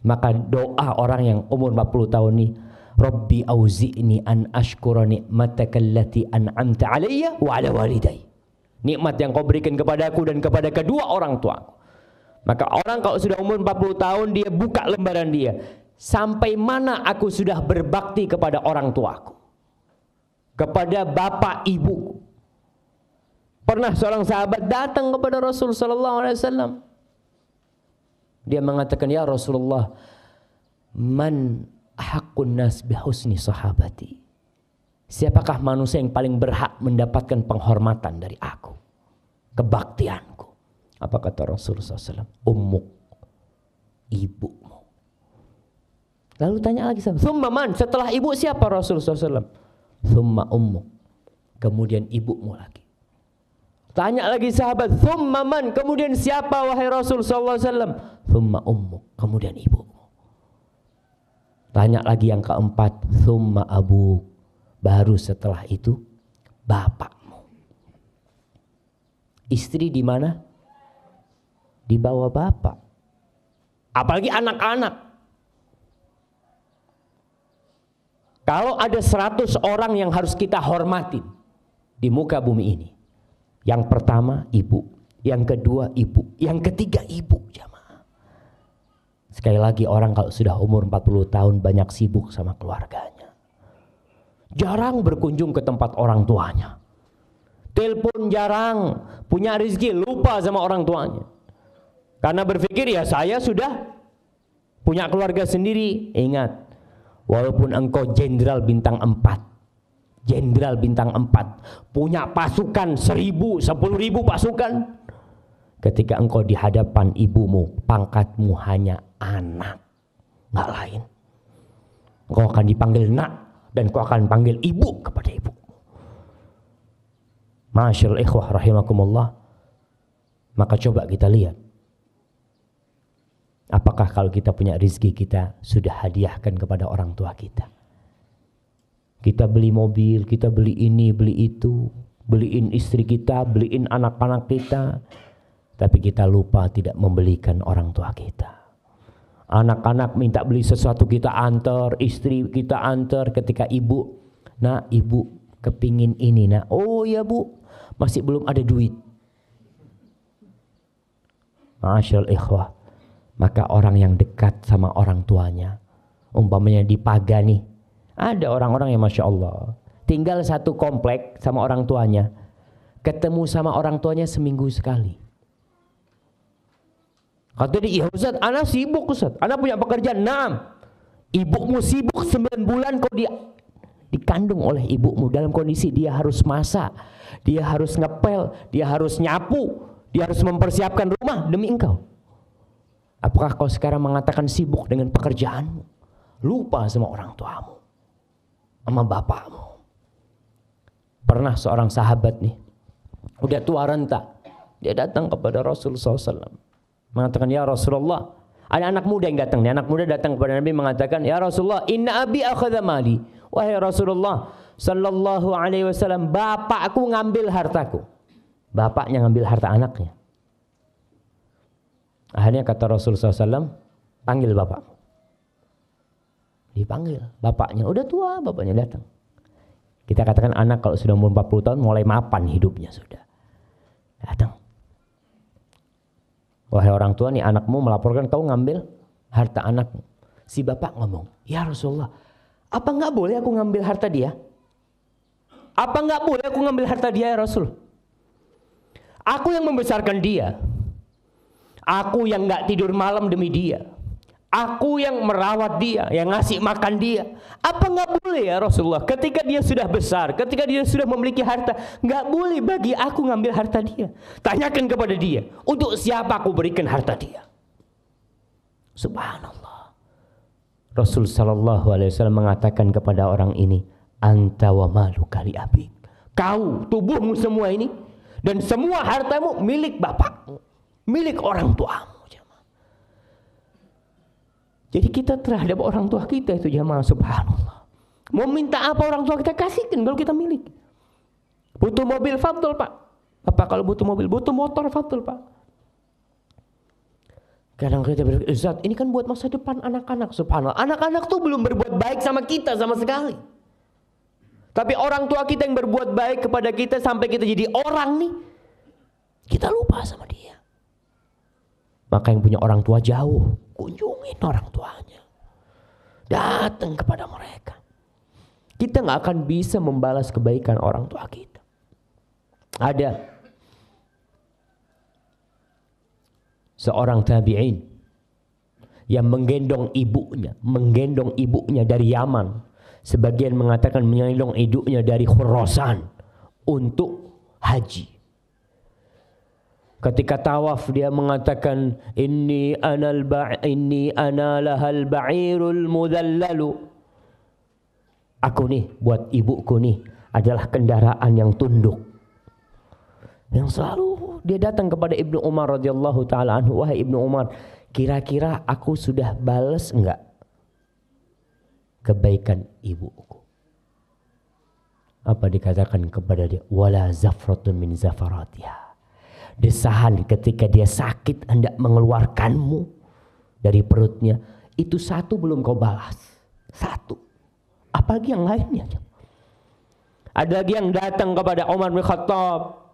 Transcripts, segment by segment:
Maka doa orang yang umur 40 tahun ini, Rabbi auzi'ni an ashkura ni'mataka allati an'amta alayya wa ala walidayya. Nikmat yang kau berikan kepadaku dan kepada kedua orang tuaku. Maka orang kalau sudah umur 40 tahun, dia buka lembaran dia. Sampai mana aku sudah berbakti kepada orang tuaku, kepada bapak ibuku. Pernah seorang sahabat datang kepada Rasul sallallahu alaihi wasallam. Dia mengatakan, ya Rasulullah, man haqqun nas bihusni sahabati. Siapakah manusia yang paling berhak mendapatkan penghormatan dari aku, kebaktianku? Apa kata Rasulullah SAW? Ummuk, ibumu. Lalu tanya lagi sahabat, thumma man? Setelah ibu siapa Rasulullah SAW? Thumma ummuk. Kemudian ibumu lagi. Tanya lagi sahabat, thumma man? Kemudian siapa wahai Rasul sallallahu alaihi wasallam? Thumma ummuk, kemudian ibumu. Tanya lagi yang keempat, thumma abuk. Baru setelah itu bapakmu. Istri di mana? Di bawah bapak. Apalagi anak-anak. Kalau ada 100 orang yang harus kita hormatin di muka bumi ini, yang pertama ibu, yang kedua ibu, yang ketiga ibu, jamaah. Sekali lagi, orang kalau sudah umur 40 tahun banyak sibuk sama keluarganya. Jarang berkunjung ke tempat orang tuanya. Telepon jarang, punya rezeki lupa sama orang tuanya. Karena berpikir ya saya sudah punya keluarga sendiri. Ingat, walaupun engkau jenderal bintang 4, jenderal bintang 4, punya pasukan 1000, 10.000 pasukan, ketika engkau di hadapan ibumu, pangkatmu hanya anak, nggak lain. Engkau akan dipanggil nak, dan engkau akan panggil ibu kepada ibu. Masyaallah ikhwah rahimakumullah. Maka coba kita lihat, apakah kalau kita punya rezeki kita sudah hadiahkan kepada orang tua kita? Kita beli mobil, kita beli ini, beli itu, beliin istri kita, beliin anak-anak kita, tapi kita lupa tidak membelikan orang tua kita. Anak-anak minta beli sesuatu, kita antar, istri kita antar. Ketika ibu, nak ibu kepingin ini nak, oh ya bu, masih belum ada duit. Masyaallah ikhwah. Maka orang yang dekat sama orang tuanya, umpamanya di Pagani, ada orang-orang yang Masya Allah tinggal satu komplek sama orang tuanya, ketemu sama orang tuanya seminggu sekali. Kata dia, iya Ustaz, anak sibuk Ustaz, anak punya pekerjaan. Nah, ibumu sibuk 9 bulan kau dikandung oleh ibumu dalam kondisi dia harus masak, dia harus ngepel, dia harus nyapu, dia harus mempersiapkan rumah demi engkau. Apakah kau sekarang mengatakan sibuk dengan pekerjaanmu, lupa sama orang tuamu, sama bapakmu? Pernah seorang sahabat nih, udah tua renta, dia datang kepada Rasulullah SAW, mengatakan, ya Rasulullah, ada anak muda yang datang nih. Anak muda datang kepada Nabi mengatakan, ya Rasulullah, inna abi akhadha mali. Wahai Rasulullah sallallahu alaihi wasallam, bapakku ngambil hartaku. Bapaknya ngambil harta anaknya. Akhirnya kata Rasulullah SAW, panggil bapakmu. Dipanggil bapaknya, udah tua, bapaknya datang. Kita katakan anak kalau sudah umur 40 tahun mulai mapan hidupnya sudah. Datang. Wahai orang tua, nih anakmu melaporkan kau ngambil harta anakmu. Si bapak ngomong, ya Rasulullah, apa enggak boleh aku ngambil harta dia? Apa enggak boleh aku ngambil harta dia ya Rasul? Aku yang membesarkan dia. Aku yang enggak tidur malam demi dia. Aku yang merawat dia, yang ngasih makan dia. Apa enggak boleh ya Rasulullah? Ketika dia sudah besar, ketika dia sudah memiliki harta, enggak boleh bagi aku ngambil harta dia. Tanyakan kepada dia, untuk siapa aku berikan harta dia? Subhanallah. Rasul sallallahu alaihi wasallam mengatakan kepada orang ini, anta wa maluka li abik. Kau, tubuhmu semua ini dan semua hartamu milik bapakmu, milik orang tuamu. Jadi kita terhadap orang tua kita itu jamaah, subhanallah. Mau minta apa orang tua kita kasihkan kalau kita milik. Butuh mobil, fadl Pak. Apa kalau butuh mobil? Butuh motor, fadl Pak. Kadang kita berpikir, Ustaz, ini kan buat masa depan anak-anak. Subhanallah, anak-anak tuh belum berbuat baik sama kita sama sekali. Tapi orang tua kita yang berbuat baik kepada kita sampai kita jadi orang nih, kita lupa sama dia. Maka yang punya orang tua jauh, kunjungin orang tuanya. Datang kepada mereka. Kita gak akan bisa membalas kebaikan orang tua kita. Ada seorang tabi'in yang menggendong ibunya dari Yaman. Sebagian mengatakan menggendong ibunya dari Khurasan untuk haji. Ketika tawaf dia mengatakan inni ana lahal ba'irul mudhallalu. Aku nih buat ibuku nih adalah kendaraan yang tunduk. Yang selalu dia datang kepada Ibnu Umar radhiyallahu taala anhu, wahai Ibnu Umar, kira-kira aku sudah balas enggak kebaikan ibuku? Apa dikatakan kepada dia? Wala zafratun min zafaratiha. Desahan ketika dia sakit hendak mengeluarkanmu dari perutnya, itu satu belum kau balas. Satu. Apalagi yang lainnya. Ada lagi yang datang kepada Umar bin Khattab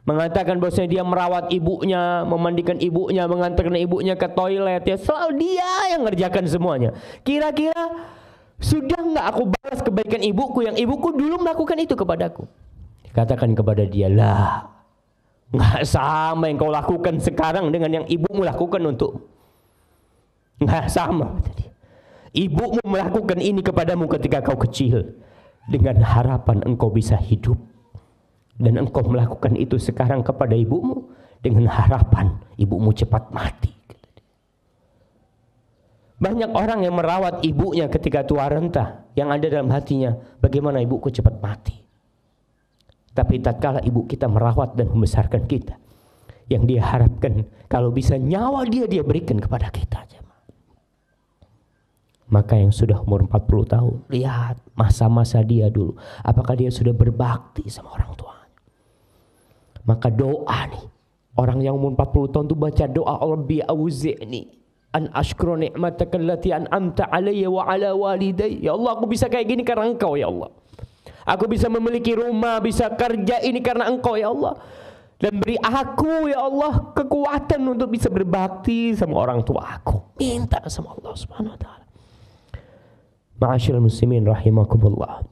mengatakan bahwasanya dia merawat ibunya, memandikan ibunya, mengantarkan ibunya ke toilet, ya selalu dia yang ngerjakan semuanya. Kira-kira sudah enggak aku balas kebaikan ibuku yang ibuku dulu melakukan itu kepadaku? Katakan kepada dia, lah enggak sama yang kau lakukan sekarang dengan yang ibumu lakukan untuk. Enggak sama. Ibumu melakukan ini kepadamu ketika kau kecil dengan harapan engkau bisa hidup, dan engkau melakukan itu sekarang kepada ibumu dengan harapan ibumu cepat mati. Banyak orang yang merawat ibunya ketika tua renta, yang ada dalam hatinya, bagaimana ibuku cepat mati. Tapi tatkala ibu kita merawat dan membesarkan kita, yang dia harapkan kalau bisa nyawa dia berikan kepada kita. Maka yang sudah umur 40 tahun, lihat masa-masa dia dulu, apakah dia sudah berbakti sama orang tuanya. Maka doa nih, orang yang umur 40 tahun itu baca doa, Rabbi auzi'ni an ashkura ni'mataka allati an'amta alayya wa ala walidayya. Ya Allah, aku bisa kayak gini karena Engkau ya Allah. Aku bisa memiliki rumah, bisa kerja ini karena Engkau ya Allah. Dan beri aku ya Allah kekuatan untuk bisa berbakti sama orang tua aku. Minta sama Allah Subhanahu wa taala. Ma'asyiral muslimin rahimakumullah.